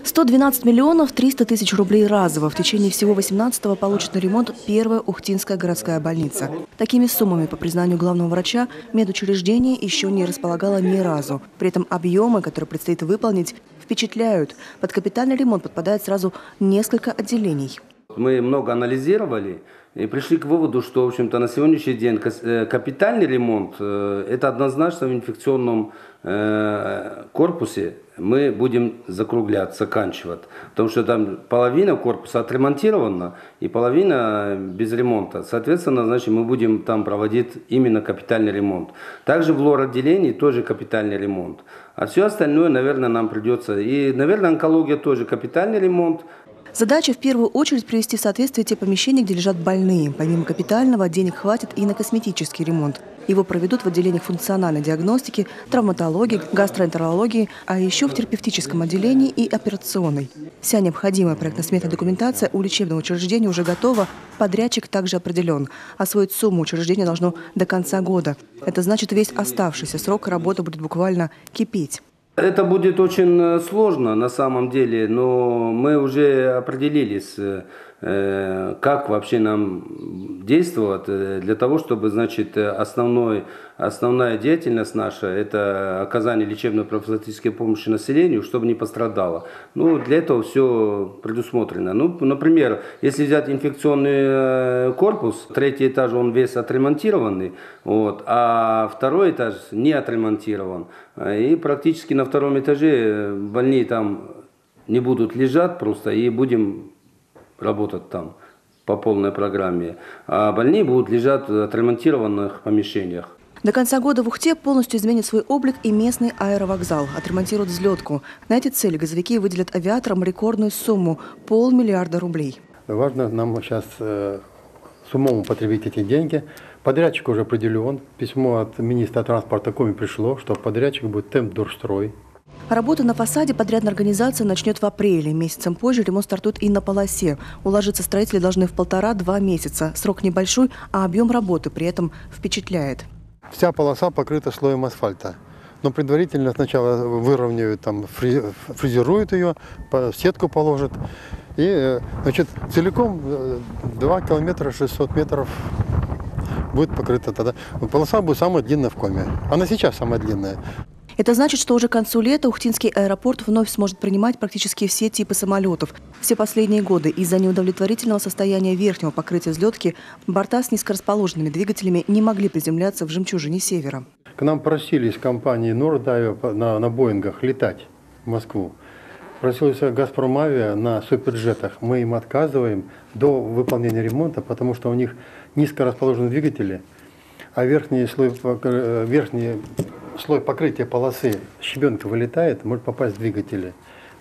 112 миллионов 300 тысяч рублей разово в течение всего 18-го получит на ремонт первая Ухтинская городская больница. Такими суммами, по признанию главного врача, медучреждение еще не располагало ни разу. При этом объемы, которые предстоит выполнить, впечатляют. Под капитальный ремонт подпадает сразу несколько отделений. Мы много анализировали и пришли к выводу, что, в общем-то, на сегодняшний день капитальный ремонт – это однозначно в инфекционном корпусе мы будем заканчивать. Потому что там половина корпуса отремонтирована и половина без ремонта. Соответственно, значит, мы будем там проводить именно капитальный ремонт. Также в лор-отделении тоже капитальный ремонт. А все остальное, наверное, нам придется. И, наверное, онкология тоже капитальный ремонт. Задача в первую очередь привести в соответствие те помещения, где лежат больные. Помимо капитального, денег хватит и на косметический ремонт. Его проведут в отделениях функциональной диагностики, травматологии, гастроэнтерологии, а еще в терапевтическом отделении и операционной. Вся необходимая проектно-сметная документация у лечебного учреждения уже готова, подрядчик также определен. Освоить сумму учреждение должно до конца года. Это значит, весь оставшийся срок работы будет буквально кипеть. Это будет очень сложно на самом деле, но мы уже определились, как вообще нам действовать для того, чтобы, значит, основная деятельность наша – это оказание лечебно-профилактической помощи населению, чтобы не пострадало. Ну, для этого все предусмотрено. Ну, например, если взять инфекционный корпус, третий этаж он весь отремонтированный, вот, а второй этаж не отремонтирован. И практически на втором этаже больные там не будут лежать просто, и будем работать там по полной программе. А больные будут лежать в отремонтированных помещениях. До конца года в Ухте полностью изменит свой облик и местный аэровокзал. Отремонтируют взлетку. На эти цели газовики выделят авиаторам рекордную сумму – 500 миллиарда рублей. Важно нам сейчас с умом употребить эти деньги. Подрядчик уже определен. Письмо от министра транспорта Коми пришло, что подрядчик будет Темпдорстрой. Работа на фасаде подрядная организация начнет в апреле. Месяцем позже ремонт стартует и на полосе. Уложиться строители должны в 1,5–2 месяца. Срок небольшой, а объем работы при этом впечатляет. Вся полоса покрыта слоем асфальта. Но предварительно сначала выровняют, там, фрезеруют ее, сетку положат. И, значит, целиком 2 километра 600 метров будет покрыта тогда. Полоса будет самая длинная в Коми. Она сейчас самая длинная. Это значит, что уже к концу лета Ухтинский аэропорт вновь сможет принимать практически все типы самолетов. Все последние годы из-за неудовлетворительного состояния верхнего покрытия взлетки борта с низкорасположенными двигателями не могли приземляться в жемчужине севера. К нам просили из компании Нордавиа на Боингах летать в Москву. Просилась Газпромавиа на суперджетах. Мы им отказываем до выполнения ремонта, потому что у них низкорасположенные двигатели, а верхний слой покрытия полосы щебенка вылетает, может попасть в двигатели.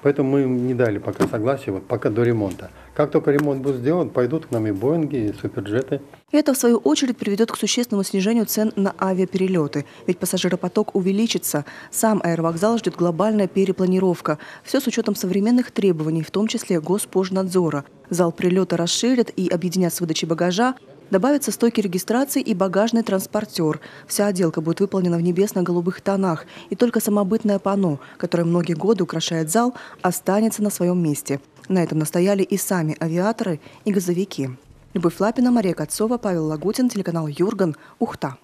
Поэтому мы им не дали пока согласия, вот пока до ремонта. Как только ремонт будет сделан, пойдут к нам и Боинги, и суперджеты. Это, в свою очередь, приведет к существенному снижению цен на авиаперелеты. Ведь пассажиропоток увеличится. Сам аэровокзал ждет глобальная перепланировка. Все с учетом современных требований, в том числе Госпожнадзора. Зал прилета расширят и объединят с выдачей багажа. Добавятся стойки регистрации и багажный транспортер. Вся отделка будет выполнена в небесно-голубых тонах. И только самобытное панно, которое многие годы украшает зал, останется на своем месте. На этом настояли и сами авиаторы, и газовики. Любовь Лапина, Мария Кацова, Павел Лагутин, телеканал Юрган, Ухта.